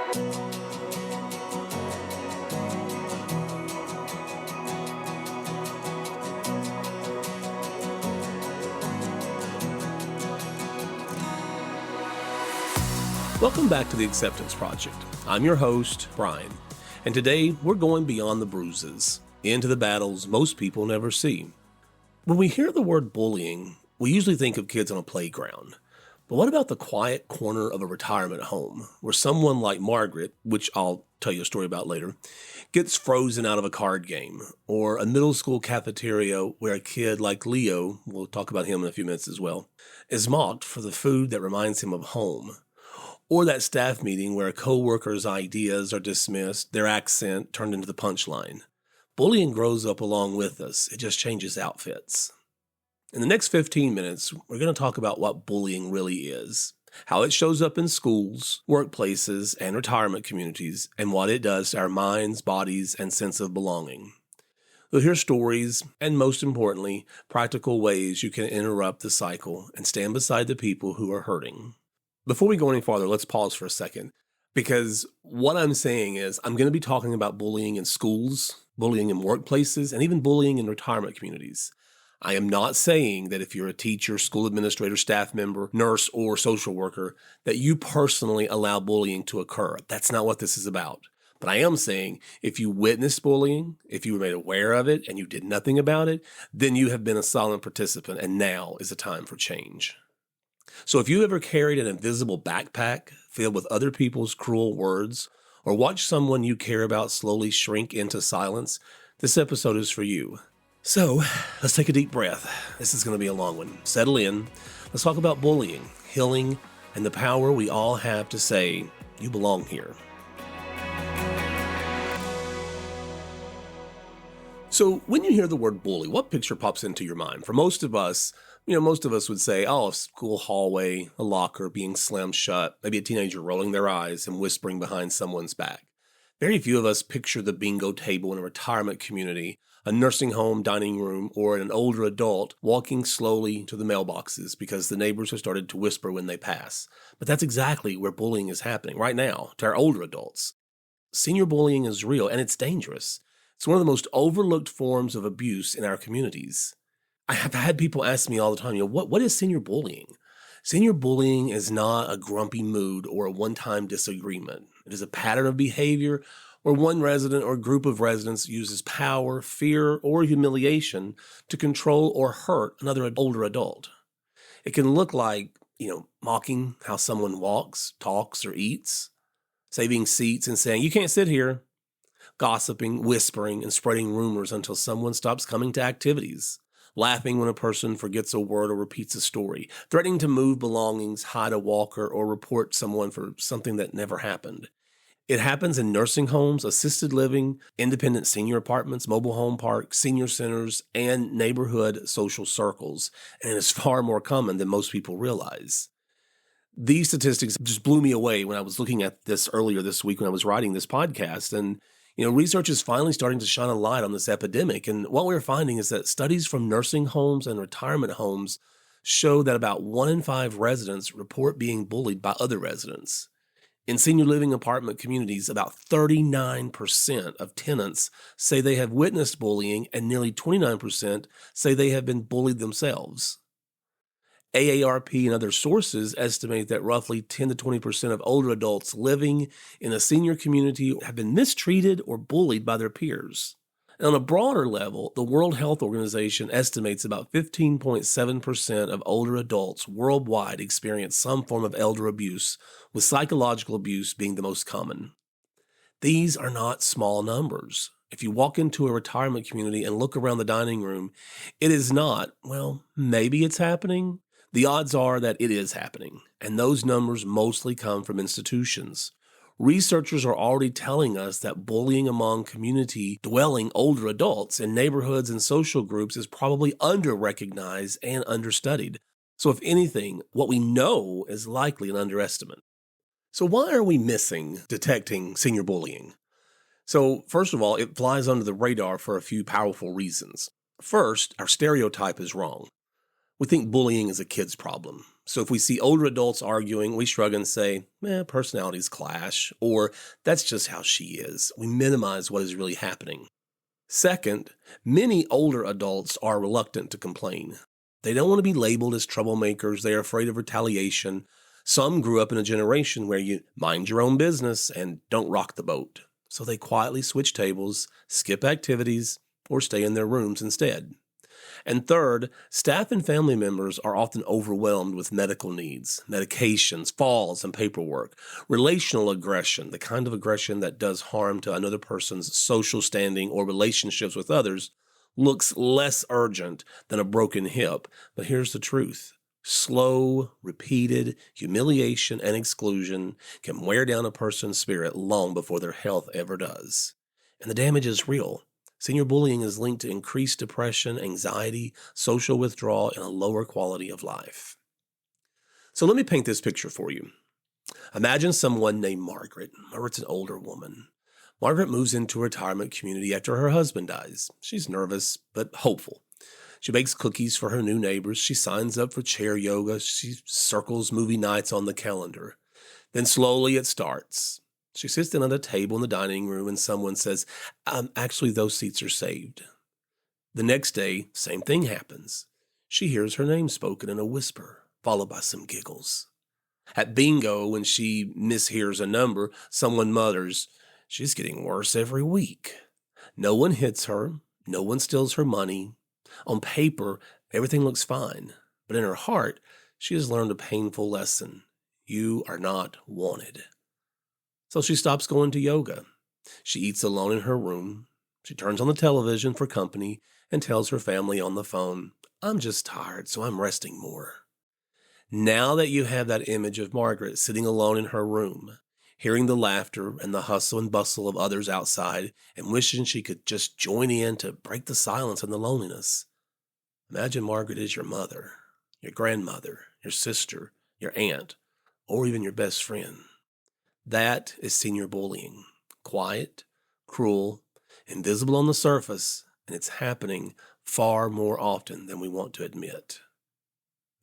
Welcome back to the Acceptance Project. I'm your host, Bryan, and today we're going beyond the bruises, into the battles most people never see. When we hear the word bullying, we usually think of kids on a playground. But what about the quiet corner of a retirement home, where someone like Margaret, which I'll tell you a story about later, gets frozen out of a card game, or a middle school cafeteria where a kid like Leo, we'll talk about him in a few minutes as well, is mocked for the food that reminds him of home. Or that staff meeting where a coworker's ideas are dismissed, their accent turned into the punchline. Bullying grows up along with us. It just changes outfits. In the next 15 minutes, we're going to talk about what bullying really is, how it shows up in schools, workplaces, and retirement communities, and what it does to our minds, bodies, and sense of belonging. We'll hear stories, and most importantly, practical ways you can interrupt the cycle and stand beside the people who are hurting. Before we go any farther, let's pause for a second, because what I'm saying is I'm going to be talking about bullying in schools, bullying in workplaces, and even bullying in retirement communities. I am not saying that if you're a teacher, school administrator, staff member, nurse, or social worker, that you personally allow bullying to occur. That's not what this is about. But I am saying if you witnessed bullying, if you were made aware of it and you did nothing about it, then you have been a silent participant, and now is the time for change. So if you ever carried an invisible backpack filled with other people's cruel words, or watched someone you care about slowly shrink into silence, this episode is for you. So let's take a deep breath. This is going to be a long one. Settle in. Let's talk about bullying, healing, and the power we all have to say, you belong here. So when you hear the word bully, what picture pops into your mind? For most of us, most of us would say, a school hallway, a locker being slammed shut, maybe a teenager rolling their eyes and whispering behind someone's back. Very few of us picture the bingo table in a retirement community, a nursing home dining room, or an older adult walking slowly to the mailboxes because the neighbors have started to whisper when they pass. But that's exactly where bullying is happening right now to our older adults. Senior bullying is real, and it's dangerous. It's one of the most overlooked forms of abuse in our communities. I have had people ask me all the time, what is senior bullying? Senior bullying is not a grumpy mood or a one-time disagreement. It is a pattern of behavior where one resident or group of residents uses power, fear, or humiliation to control or hurt another older adult. It can look like, mocking how someone walks, talks, or eats, saving seats and saying, "You can't sit here," gossiping, whispering, and spreading rumors until someone stops coming to activities. Laughing when a person forgets a word or repeats a story, threatening to move belongings, hide a walker, or report someone for something that never happened. It happens in nursing homes, assisted living, independent senior apartments, mobile home parks, senior centers, and neighborhood social circles, and it is far more common than most people realize. These statistics just blew me away when I was looking at this earlier this week when I was writing this podcast, and research is finally starting to shine a light on this epidemic, and what we're finding is that studies from nursing homes and retirement homes show that about 1 in 5 residents report being bullied by other residents. In senior living apartment communities, about 39% of tenants say they have witnessed bullying, and nearly 29% say they have been bullied themselves. AARP and other sources estimate that roughly 10 to 20% of older adults living in a senior community have been mistreated or bullied by their peers. And on a broader level, the World Health Organization estimates about 15.7% of older adults worldwide experience some form of elder abuse, with psychological abuse being the most common. These are not small numbers. If you walk into a retirement community and look around the dining room, it is not, maybe it's happening. The odds are that it is happening, and those numbers mostly come from institutions. Researchers are already telling us that bullying among community-dwelling older adults in neighborhoods and social groups is probably under-recognized and understudied. So if anything, what we know is likely an underestimate. So why are we missing detecting senior bullying? So first of all, it flies under the radar for a few powerful reasons. First, our stereotype is wrong. We think bullying is a kid's problem. So if we see older adults arguing, we shrug and say, personalities clash, or that's just how she is. We minimize what is really happening. Second, many older adults are reluctant to complain. They don't want to be labeled as troublemakers. They are afraid of retaliation. Some grew up in a generation where you mind your own business and don't rock the boat. So they quietly switch tables, skip activities, or stay in their rooms instead. And third, staff and family members are often overwhelmed with medical needs, medications, falls, and paperwork. Relational aggression, the kind of aggression that does harm to another person's social standing or relationships with others, looks less urgent than a broken hip. But here's the truth. Slow, repeated humiliation and exclusion can wear down a person's spirit long before their health ever does. And the damage is real. Senior bullying is linked to increased depression, anxiety, social withdrawal, and a lower quality of life. So let me paint this picture for you. Imagine someone named Margaret. Margaret's an older woman. Margaret moves into a retirement community after her husband dies. She's nervous, but hopeful. She bakes cookies for her new neighbors. She signs up for chair yoga. She circles movie nights on the calendar. Then slowly it starts. She sits down at a table in the dining room and someone says, actually, those seats are saved. The next day, same thing happens. She hears her name spoken in a whisper, followed by some giggles. At bingo, when she mishears a number, someone mutters, she's getting worse every week. No one hits her. No one steals her money. On paper, everything looks fine. But in her heart, she has learned a painful lesson. You are not wanted. So she stops going to yoga. She eats alone in her room. She turns on the television for company and tells her family on the phone, I'm just tired, so I'm resting more. Now that you have that image of Margaret sitting alone in her room, hearing the laughter and the hustle and bustle of others outside, and wishing she could just join in to break the silence and the loneliness, imagine Margaret is your mother, your grandmother, your sister, your aunt, or even your best friend. That is senior bullying. Quiet, cruel, invisible on the surface, and it's happening far more often than we want to admit.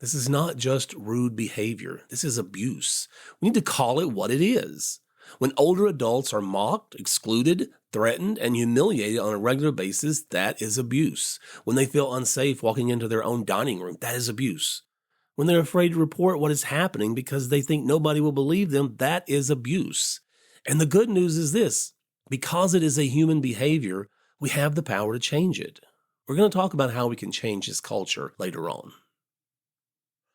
This is not just rude behavior. This is abuse. We need to call it what it is. When older adults are mocked, excluded, threatened, and humiliated on a regular basis, that is abuse. When they feel unsafe walking into their own dining room, that is abuse. When they're afraid to report what is happening because they think nobody will believe them, that is abuse. And the good news is this, because it is a human behavior, we have the power to change it. We're going to talk about how we can change this culture later on.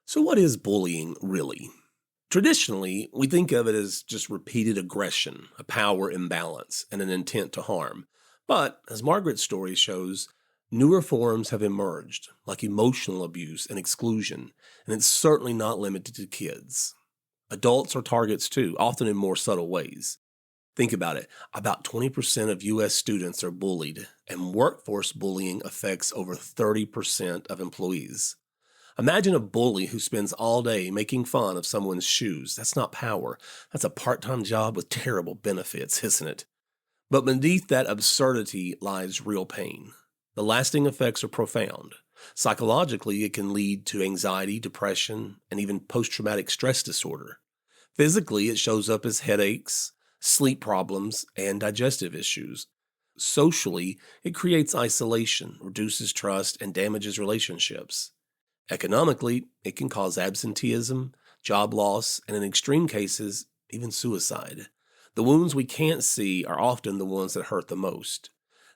So what is bullying really? Traditionally, we think of it as just repeated aggression, a power imbalance, and an intent to harm. But as Margaret's story shows, newer forms have emerged, like emotional abuse and exclusion, and it's certainly not limited to kids. Adults are targets too, often in more subtle ways. Think about it. About 20% of U.S. students are bullied, and workforce bullying affects over 30% of employees. Imagine a bully who spends all day making fun of someone's shoes. That's not power. That's a part-time job with terrible benefits, isn't it? But beneath that absurdity lies real pain. The lasting effects are profound. Psychologically, it can lead to anxiety, depression, and even post-traumatic stress disorder. Physically, it shows up as headaches, sleep problems, and digestive issues. Socially, it creates isolation, reduces trust, and damages relationships. Economically, it can cause absenteeism, job loss, and in extreme cases, even suicide. The wounds we can't see are often the ones that hurt the most.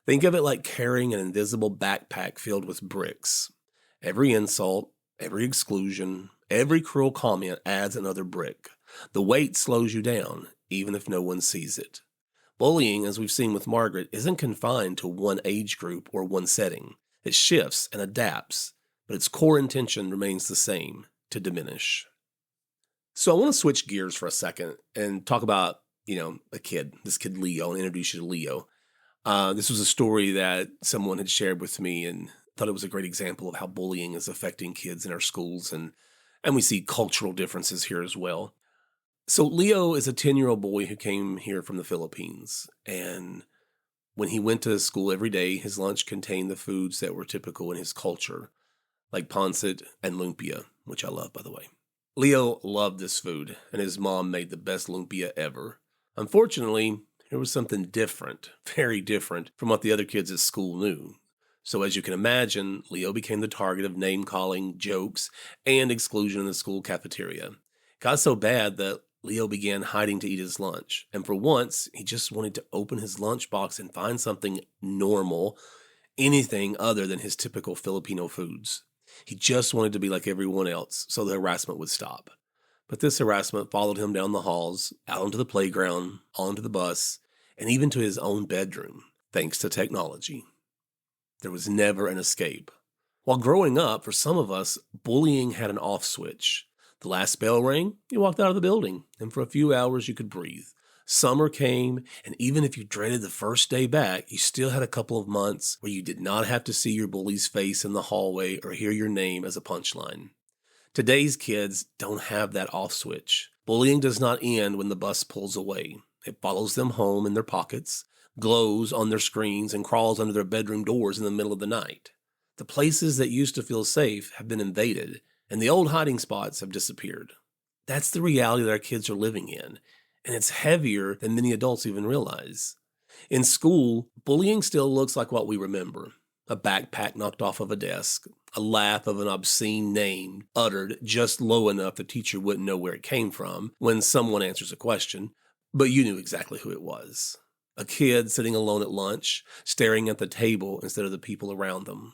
Think of it like carrying an invisible backpack filled with bricks. Every insult, every exclusion, every cruel comment adds another brick. The weight slows you down, even if no one sees it. Bullying, as we've seen with Margaret, isn't confined to one age group or one setting. It shifts and adapts, but its core intention remains the same, to diminish. So I want to switch gears for a second and talk about, a kid, this kid Leo, and introduce you to Leo. This was a story that someone had shared with me and thought it was a great example of how bullying is affecting kids in our schools, and we see cultural differences here as well. So Leo is a 10-year-old boy who came here from the Philippines, and when he went to school every day, his lunch contained the foods that were typical in his culture, like pancit and lumpia, which I love, by the way. Leo loved this food, and his mom made the best lumpia ever. Unfortunately, there was something different, very different from what the other kids at school knew. So as you can imagine, Leo became the target of name-calling, jokes, and exclusion in the school cafeteria. It got so bad that Leo began hiding to eat his lunch, and for once, he just wanted to open his lunchbox and find something normal, anything other than his typical Filipino foods. He just wanted to be like everyone else, so the harassment would stop. But this harassment followed him down the halls, out onto the playground, onto the bus, and even to his own bedroom, thanks to technology. There was never an escape. While growing up, for some of us, bullying had an off switch. The last bell rang, you walked out of the building, and for a few hours you could breathe. Summer came, and even if you dreaded the first day back, you still had a couple of months where you did not have to see your bully's face in the hallway or hear your name as a punchline. Today's kids don't have that off switch. Bullying does not end when the bus pulls away. It follows them home in their pockets, glows on their screens, and crawls under their bedroom doors in the middle of the night. The places that used to feel safe have been invaded, and the old hiding spots have disappeared. That's the reality that our kids are living in, and it's heavier than many adults even realize. In school, bullying still looks like what we remember. A backpack knocked off of a desk, a laugh of an obscene name uttered just low enough the teacher wouldn't know where it came from when someone answers a question, but you knew exactly who it was. A kid sitting alone at lunch, staring at the table instead of the people around them.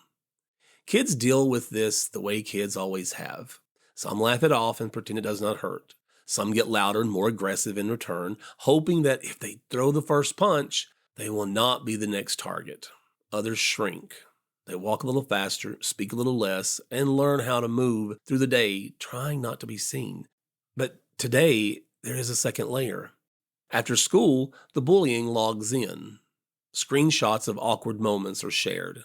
Kids deal with this the way kids always have. Some laugh it off and pretend it does not hurt. Some get louder and more aggressive in return, hoping that if they throw the first punch, they will not be the next target. Others shrink. They walk a little faster, speak a little less, and learn how to move through the day, trying not to be seen. But today, there is a second layer. After school, the bullying logs in. Screenshots of awkward moments are shared.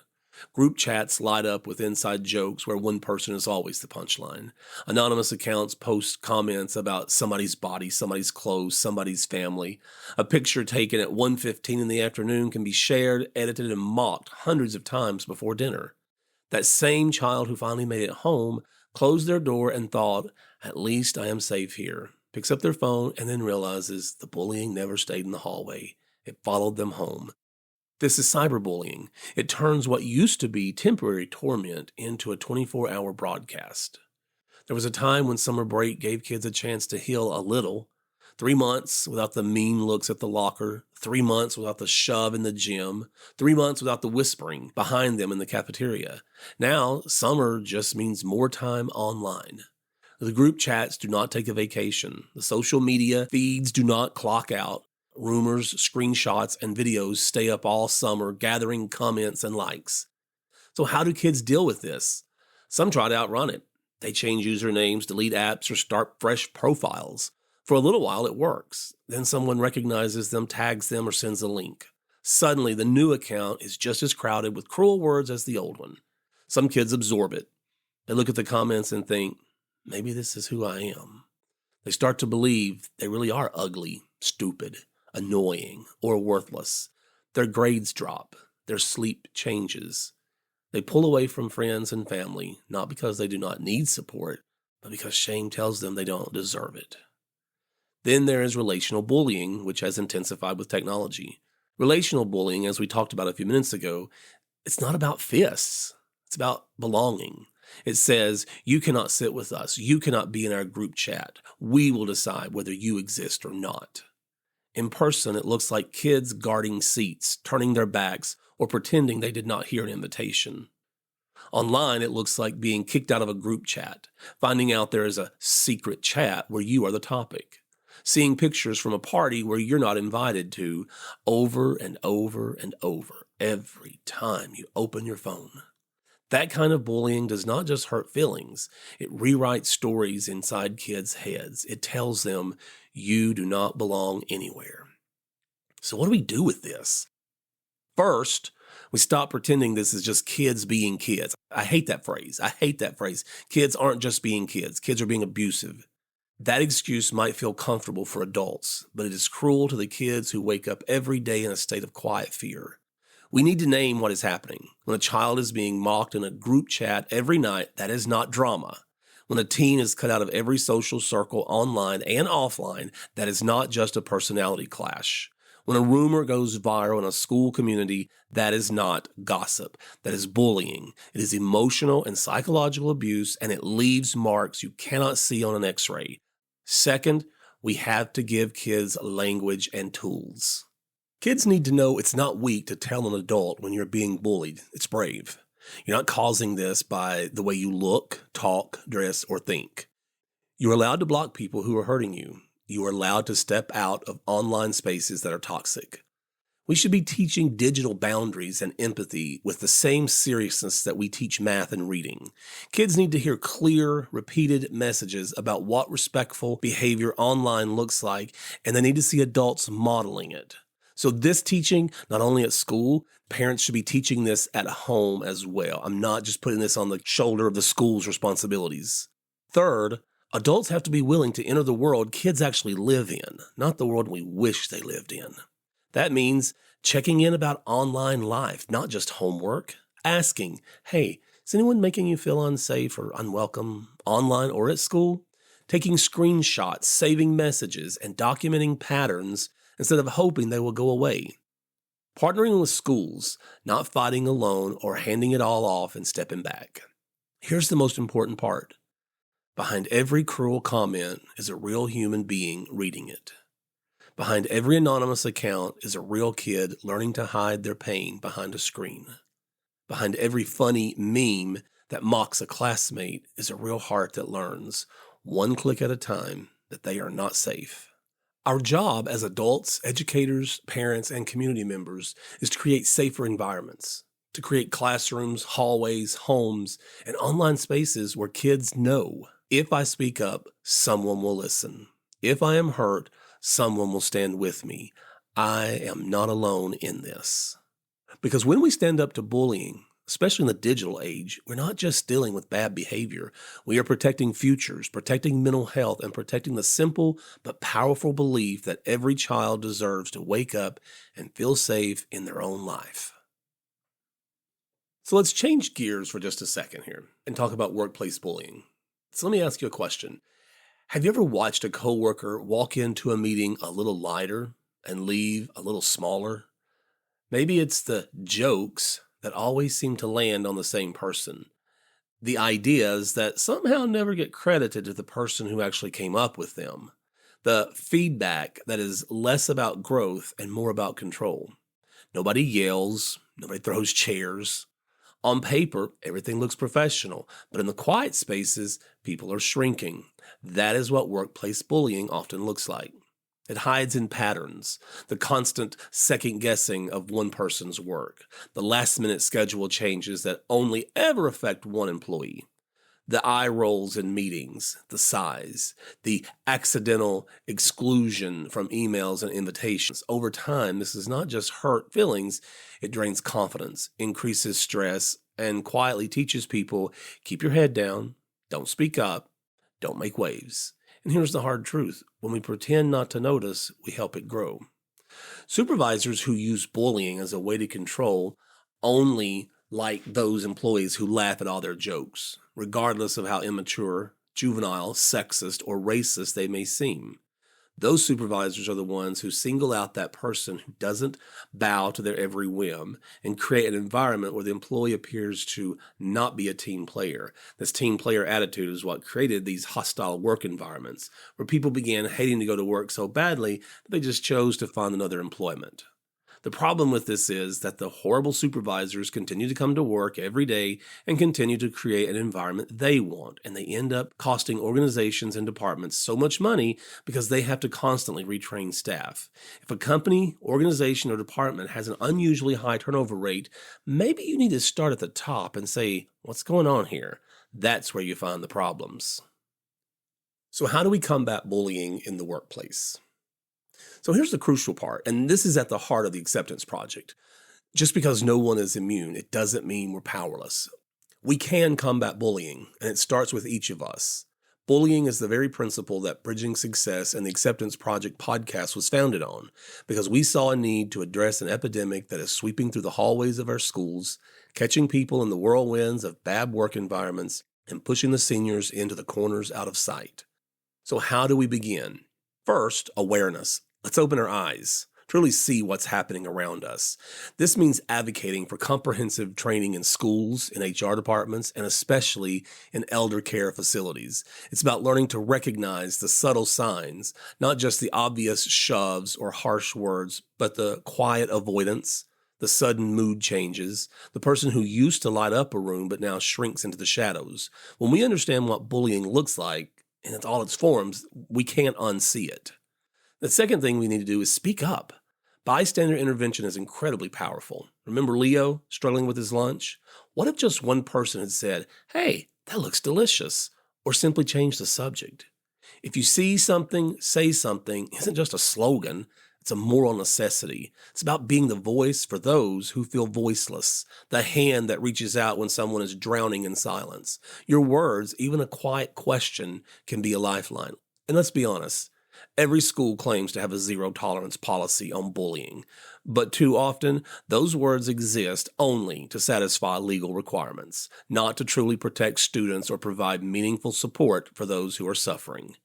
Group chats light up with inside jokes where one person is always the punchline. Anonymous accounts post comments about somebody's body, somebody's clothes, somebody's family. A picture taken at 1:15 in the afternoon can be shared, edited, and mocked hundreds of times before dinner. That same child who finally made it home closed their door and thought, "At least I am safe here." Picks up their phone and then realizes the bullying never stayed in the hallway. It followed them home. This is cyberbullying. It turns what used to be temporary torment into a 24-hour broadcast. There was a time when summer break gave kids a chance to heal a little. 3 months without the mean looks at the locker. 3 months without the shove in the gym. 3 months without the whispering behind them in the cafeteria. Now, summer just means more time online. The group chats do not take a vacation. The social media feeds do not clock out. Rumors, screenshots, and videos stay up all summer, gathering comments and likes. So how do kids deal with this? Some try to outrun it. They change usernames, delete apps, or start fresh profiles. For a little while, it works. Then someone recognizes them, tags them, or sends a link. Suddenly, the new account is just as crowded with cruel words as the old one. Some kids absorb it. They look at the comments and think, maybe this is who I am. They start to believe they really are ugly, stupid, annoying, or worthless. Their grades drop. Their sleep changes. They pull away from friends and family, not because they do not need support, but because shame tells them they don't deserve it. Then there is relational bullying, which has intensified with technology. Relational bullying, as we talked about a few minutes ago, it's not about fists. It's about belonging. It says, you cannot sit with us. You cannot be in our group chat. We will decide whether you exist or not. In person, it looks like kids guarding seats, turning their backs, or pretending they did not hear an invitation. Online, it looks like being kicked out of a group chat, finding out there is a secret chat where you are the topic, seeing pictures from a party where you're not invited to over and over and over every time you open your phone. That kind of bullying does not just hurt feelings. It rewrites stories inside kids' heads. It tells them you do not belong anywhere. So what do we do with this? First, we stop pretending this is just kids being kids. I hate that phrase. Kids aren't just being kids. Kids are being abusive. That excuse might feel comfortable for adults, but it is cruel to the kids who wake up every day in a state of quiet fear. We need to name what is happening. When a child is being mocked in a group chat every night, that is not drama. When a teen is cut out of every social circle online and offline, that is not just a personality clash. When a rumor goes viral in a school community, that is not gossip. That is bullying. It is emotional and psychological abuse, and it leaves marks you cannot see on an x-ray. Second, we have to give kids language and tools. Kids need to know it's not weak to tell an adult when you're being bullied. It's brave. You're not causing this by the way you look, talk, dress, or think. You're allowed to block people who are hurting you. You are allowed to step out of online spaces that are toxic. We should be teaching digital boundaries and empathy with the same seriousness that we teach math and reading. Kids need to hear clear, repeated messages about what respectful behavior online looks like, and they need to see adults modeling it. So this teaching, not only at school, parents should be teaching this at home as well. I'm not just putting this on the shoulder of the school's responsibilities. Third, adults have to be willing to enter the world kids actually live in, not the world we wish they lived in. That means checking in about online life, not just homework. Asking, hey, is anyone making you feel unsafe or unwelcome online or at school? Taking screenshots, saving messages, and documenting patterns instead of hoping they will go away. Partnering with schools, not fighting alone or handing it all off and stepping back. Here's the most important part. Behind every cruel comment is a real human being reading it. Behind every anonymous account is a real kid learning to hide their pain behind a screen. Behind every funny meme that mocks a classmate is a real heart that learns, one click at a time, that they are not safe. Our job as adults, educators, parents, and community members is to create safer environments, to create classrooms, hallways, homes, and online spaces where kids know, if I speak up, someone will listen. If I am hurt, someone will stand with me. I am not alone in this. Because when we stand up to bullying, especially in the digital age, we're not just dealing with bad behavior. We are protecting futures, protecting mental health, and protecting the simple but powerful belief that every child deserves to wake up and feel safe in their own life. So let's change gears for just a second here and talk about workplace bullying. So let me ask you a question. Have you ever watched a coworker walk into a meeting a little lighter and leave a little smaller? Maybe it's the jokes that always seem to land on the same person. The ideas that somehow never get credited to the person who actually came up with them. The feedback that is less about growth and more about control. Nobody yells, nobody throws chairs. On paper, everything looks professional, but in the quiet spaces, people are shrinking. That is what workplace bullying often looks like. It hides in patterns, the constant second-guessing of one person's work, the last-minute schedule changes that only ever affect one employee, the eye rolls in meetings, the sighs, the accidental exclusion from emails and invitations. Over time, this is not just hurt feelings, it drains confidence, increases stress, and quietly teaches people, keep your head down, don't speak up, don't make waves. And here's the hard truth. When we pretend not to notice, we help it grow. Supervisors who use bullying as a way to control only like those employees who laugh at all their jokes, regardless of how immature, juvenile, sexist, or racist they may seem. Those supervisors are the ones who single out that person who doesn't bow to their every whim and create an environment where the employee appears to not be a team player. This team player attitude is what created these hostile work environments, where people began hating to go to work so badly that they just chose to find another employment. The problem with this is that the horrible supervisors continue to come to work every day and continue to create an environment they want, and they end up costing organizations and departments so much money because they have to constantly retrain staff. If a company, organization, or department has an unusually high turnover rate, maybe you need to start at the top and say, what's going on here? That's where you find the problems. So how do we combat bullying in the workplace? So here's the crucial part, and this is at the heart of the acceptance project. Just because no one is immune, it doesn't mean we're powerless. We can combat bullying, and it starts with each of us. Bullying is the very principle that Bridging Success and the Acceptance Project podcast was founded on, because we saw a need to address an epidemic that is sweeping through the hallways of our schools, catching people in the whirlwinds of bad work environments, and pushing the seniors into the corners out of sight. So how do we begin? First, awareness. Let's open our eyes to really see what's happening around us. This means advocating for comprehensive training in schools, in HR departments, and especially in elder care facilities. It's about learning to recognize the subtle signs, not just the obvious shoves or harsh words, but the quiet avoidance, the sudden mood changes, the person who used to light up a room but now shrinks into the shadows. When we understand what bullying looks like, in all its forms, we can't unsee it. The second thing we need to do is speak up. Bystander intervention is incredibly powerful. Remember Leo struggling with his lunch? What if just one person had said, "Hey, that looks delicious," or simply changed the subject? If you see something, say something isn't just a slogan, it's a moral necessity. It's about being the voice for those who feel voiceless, the hand that reaches out when someone is drowning in silence. Your words, even a quiet question, can be a lifeline. And let's be honest, every school claims to have a zero tolerance policy on bullying, but too often those words exist only to satisfy legal requirements, not to truly protect students or provide meaningful support for those who are suffering.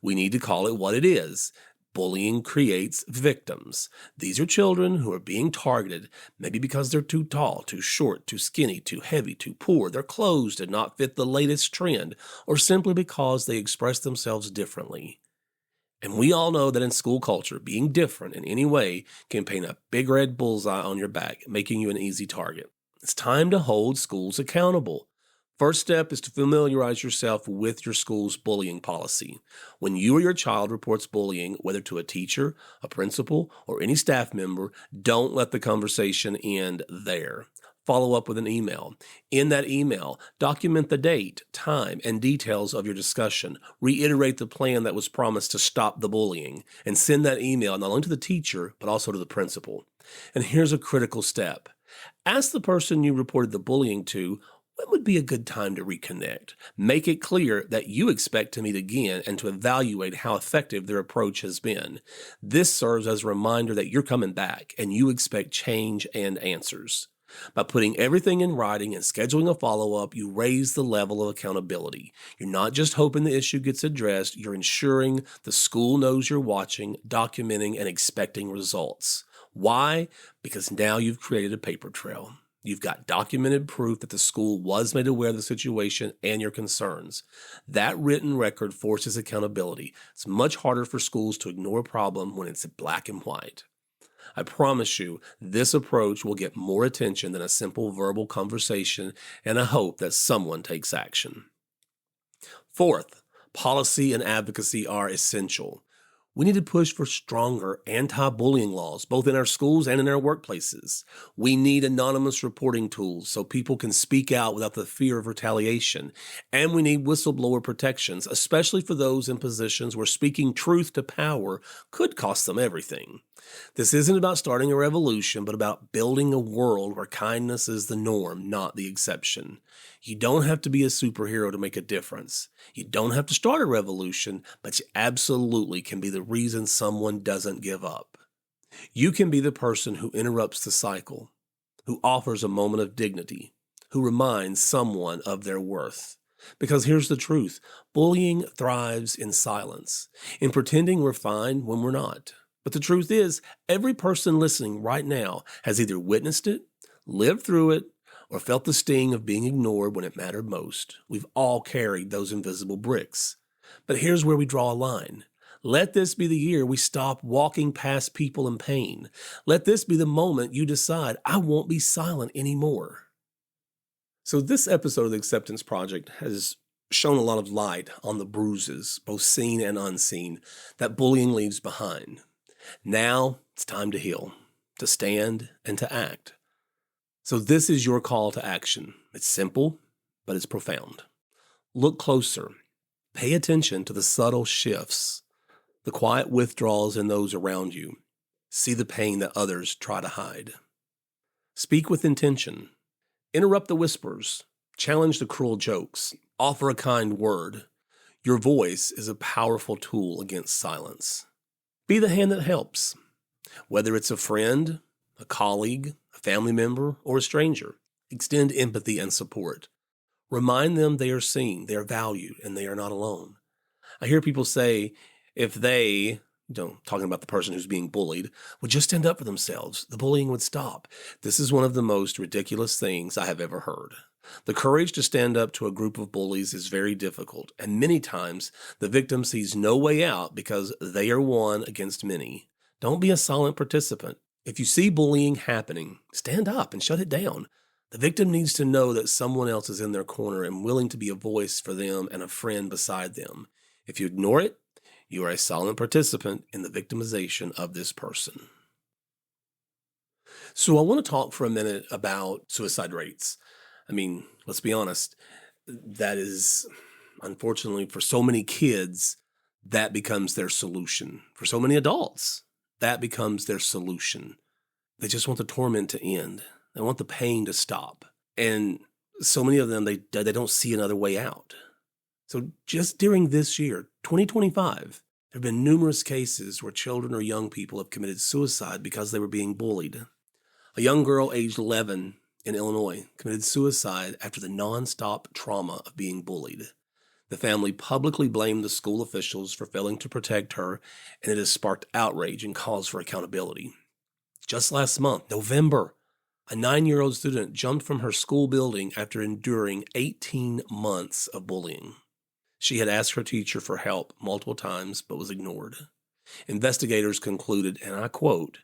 We need to call it what it is. Bullying creates victims. These are children who are being targeted, maybe because they're too tall, too short, too skinny, too heavy, too poor, their clothes did not fit the latest trend, or simply because they express themselves differently. And we all know that in school culture, being different in any way can paint a big red bullseye on your back, making you an easy target. It's time to hold schools accountable. First step is to familiarize yourself with your school's bullying policy. When you or your child reports bullying, whether to a teacher, a principal, or any staff member, don't let the conversation end there. Follow up with an email. In that email, document the date, time, and details of your discussion. Reiterate the plan that was promised to stop the bullying, and send that email not only to the teacher, but also to the principal. And here's a critical step. Ask the person you reported the bullying to, when would be a good time to reconnect? Make it clear that you expect to meet again and to evaluate how effective their approach has been. This serves as a reminder that you're coming back and you expect change and answers. By putting everything in writing and scheduling a follow-up, you raise the level of accountability. You're not just hoping the issue gets addressed, you're ensuring the school knows you're watching, documenting, and expecting results. Why? Because now you've created a paper trail. You've got documented proof that the school was made aware of the situation and your concerns. That written record forces accountability. It's much harder for schools to ignore a problem when it's black and white. I promise you, this approach will get more attention than a simple verbal conversation, and I hope that someone takes action. Fourth, policy and advocacy are essential. We need to push for stronger anti-bullying laws, both in our schools and in our workplaces. We need anonymous reporting tools so people can speak out without the fear of retaliation. And we need whistleblower protections, especially for those in positions where speaking truth to power could cost them everything. This isn't about starting a revolution, but about building a world where kindness is the norm, not the exception. You don't have to be a superhero to make a difference. You don't have to start a revolution, but you absolutely can be the reason someone doesn't give up. You can be the person who interrupts the cycle, who offers a moment of dignity, who reminds someone of their worth. Because here's the truth, bullying thrives in silence, in pretending we're fine when we're not. But the truth is, every person listening right now has either witnessed it, lived through it, or felt the sting of being ignored when it mattered most. We've all carried those invisible bricks. But here's where we draw a line. Let this be the year we stop walking past people in pain. Let this be the moment you decide, I won't be silent anymore. So this episode of the Acceptance Project has shown a lot of light on the bruises, both seen and unseen, that bullying leaves behind. Now it's time to heal, to stand, and to act. So this is your call to action. It's simple, but it's profound. Look closer. Pay attention to the subtle shifts, the quiet withdrawals in those around you. See the pain that others try to hide. Speak with intention. Interrupt the whispers. Challenge the cruel jokes. Offer a kind word. Your voice is a powerful tool against silence. Be the hand that helps. Whether it's a friend, a colleague, a family member, or a stranger, extend empathy and support. Remind them they are seen, they are valued, and they are not alone. I hear people say if they, talking about the person who's being bullied, would just stand up for themselves, the bullying would stop. This is one of the most ridiculous things I have ever heard. The courage to stand up to a group of bullies is very difficult, and many times the victim sees no way out because they are one against many. Don't be a silent participant. If you see bullying happening, stand up and shut it down. The victim needs to know that someone else is in their corner and willing to be a voice for them and a friend beside them. If you ignore it, you are a silent participant in the victimization of this person. So I want to talk for a minute about suicide rates. I mean, let's be honest, that is, unfortunately, for so many kids, that becomes their solution. For so many adults, that becomes their solution. They just want the torment to end. They want the pain to stop. And so many of them, they don't see another way out. So just during this year, 2025, there have been numerous cases where children or young people have committed suicide because they were being bullied. A young girl aged 11 in Illinois committed suicide after the nonstop trauma of being bullied. The family publicly blamed the school officials for failing to protect her, and it has sparked outrage and calls for accountability. Just last month, November, a 9-year-old student jumped from her school building after enduring 18 months of bullying. She had asked her teacher for help multiple times, but was ignored. Investigators concluded, and I quote,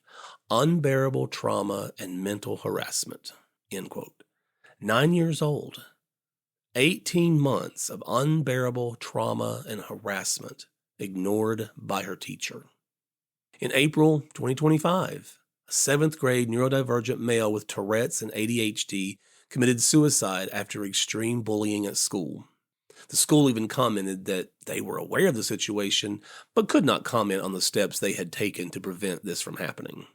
unbearable trauma and mental harassment, end quote. 9 years old, 18 months of unbearable trauma and harassment ignored by her teacher. In April 2025, a 7th grade neurodivergent male with Tourette's and ADHD committed suicide after extreme bullying at school. The school even commented that they were aware of the situation, but could not comment on the steps they had taken to prevent this from happening.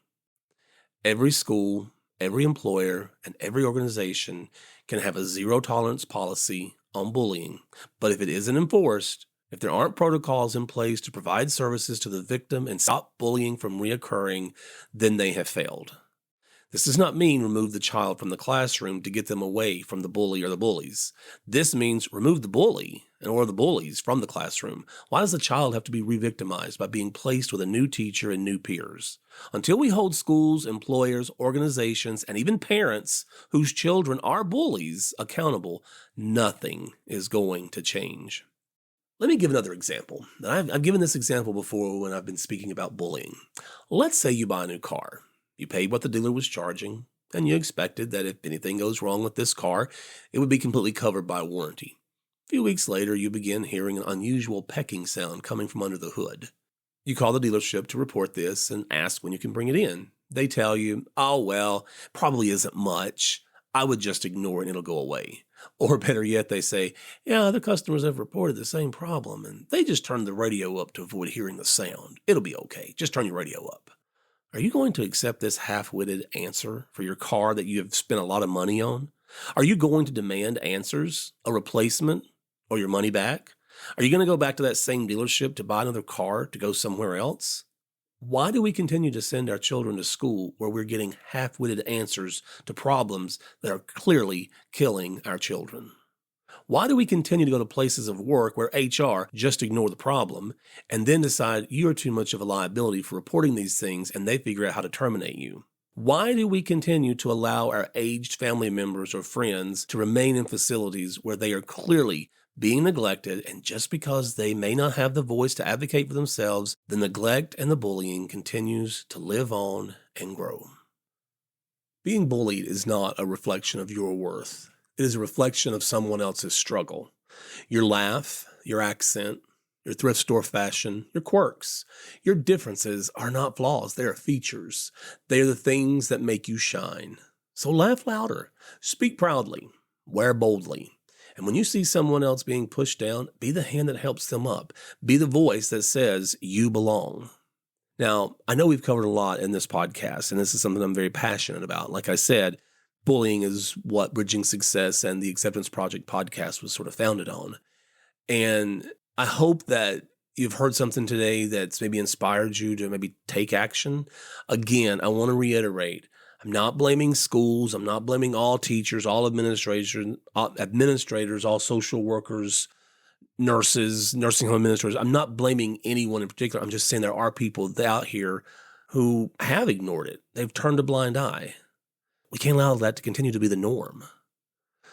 Every school, every employer, and every organization can have a zero-tolerance policy on bullying, but if it isn't enforced, if there aren't protocols in place to provide services to the victim and stop bullying from reoccurring, then they have failed. This does not mean remove the child from the classroom to get them away from the bully or the bullies. This means remove the bully or the bullies from the classroom. Why does the child have to be re-victimized by being placed with a new teacher and new peers? Until we hold schools, employers, organizations, and even parents whose children are bullies accountable, nothing is going to change. Let me give another example. I've given this example before when I've been speaking about bullying. Let's say you buy a new car. You paid what the dealer was charging, and you expected that if anything goes wrong with this car, it would be completely covered by a warranty. A few weeks later, you begin hearing an unusual pecking sound coming from under the hood. You call the dealership to report this and ask when you can bring it in. They tell you, oh, well, probably isn't much. I would just ignore it and it'll go away. Or better yet, they say, yeah, other customers have reported the same problem, and they just turned the radio up to avoid hearing the sound. It'll be okay. Just turn your radio up. Are you going to accept this half-witted answer for your car that you have spent a lot of money on? Are you going to demand answers, a replacement, or your money back? Are you going to go back to that same dealership to buy another car to go somewhere else? Why do we continue to send our children to school where we're getting half-witted answers to problems that are clearly killing our children? Why do we continue to go to places of work where HR just ignore the problem and then decide you're too much of a liability for reporting these things and they figure out how to terminate you? Why do we continue to allow our aged family members or friends to remain in facilities where they are clearly being neglected, and just because they may not have the voice to advocate for themselves, the neglect and the bullying continues to live on and grow? Being bullied is not a reflection of your worth. It is a reflection of someone else's struggle. Your laugh, your accent, your thrift store fashion, your quirks, your differences are not flaws. They are features. They are the things that make you shine. So laugh louder, speak proudly, wear boldly. And when you see someone else being pushed down, be the hand that helps them up. Be the voice that says you belong. Now, I know we've covered a lot in this podcast, and this is something I'm very passionate about. Like I said, bullying is what Bridging Success and the Acceptance Project podcast was sort of founded on. And I hope that you've heard something today that's maybe inspired you to maybe take action. Again, I want to reiterate, I'm not blaming schools. I'm not blaming all teachers, all administrators, all social workers, nurses, nursing home administrators. I'm not blaming anyone in particular. I'm just saying there are people out here who have ignored it. They've turned a blind eye. We can't allow that to continue to be the norm.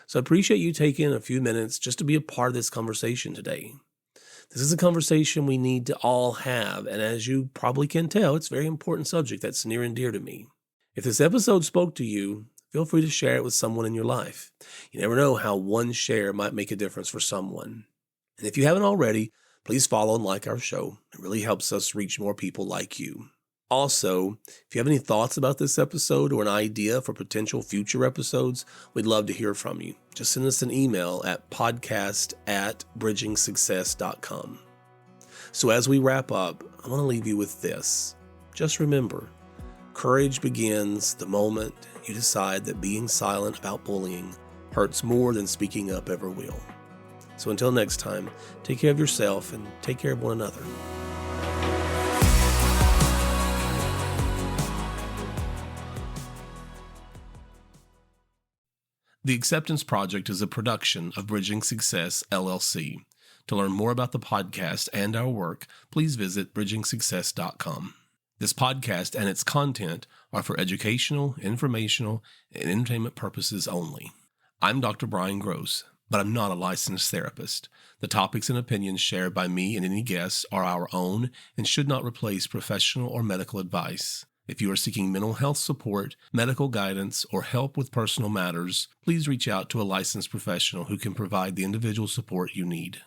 So I appreciate you taking a few minutes just to be a part of this conversation today. This is a conversation we need to all have, and as you probably can tell, it's a very important subject that's near and dear to me. If this episode spoke to you, feel free to share it with someone in your life. You never know how one share might make a difference for someone. And if you haven't already, please follow and like our show. It really helps us reach more people like you. Also, if you have any thoughts about this episode or an idea for potential future episodes, we'd love to hear from you. Just send us an email at podcast@bridgingsuccess.com. So as we wrap up, I want to leave you with this. Just remember, courage begins the moment you decide that being silent about bullying hurts more than speaking up ever will. So until next time, take care of yourself and take care of one another. The Acceptance Project is a production of Bridging Success, LLC. To learn more about the podcast and our work, please visit bridgingsuccess.com. This podcast and its content are for educational, informational, and entertainment purposes only. I'm Dr. Bryan Gross, but I'm not a licensed therapist. The topics and opinions shared by me and any guests are our own and should not replace professional or medical advice. If you are seeking mental health support, medical guidance, or help with personal matters, please reach out to a licensed professional who can provide the individual support you need.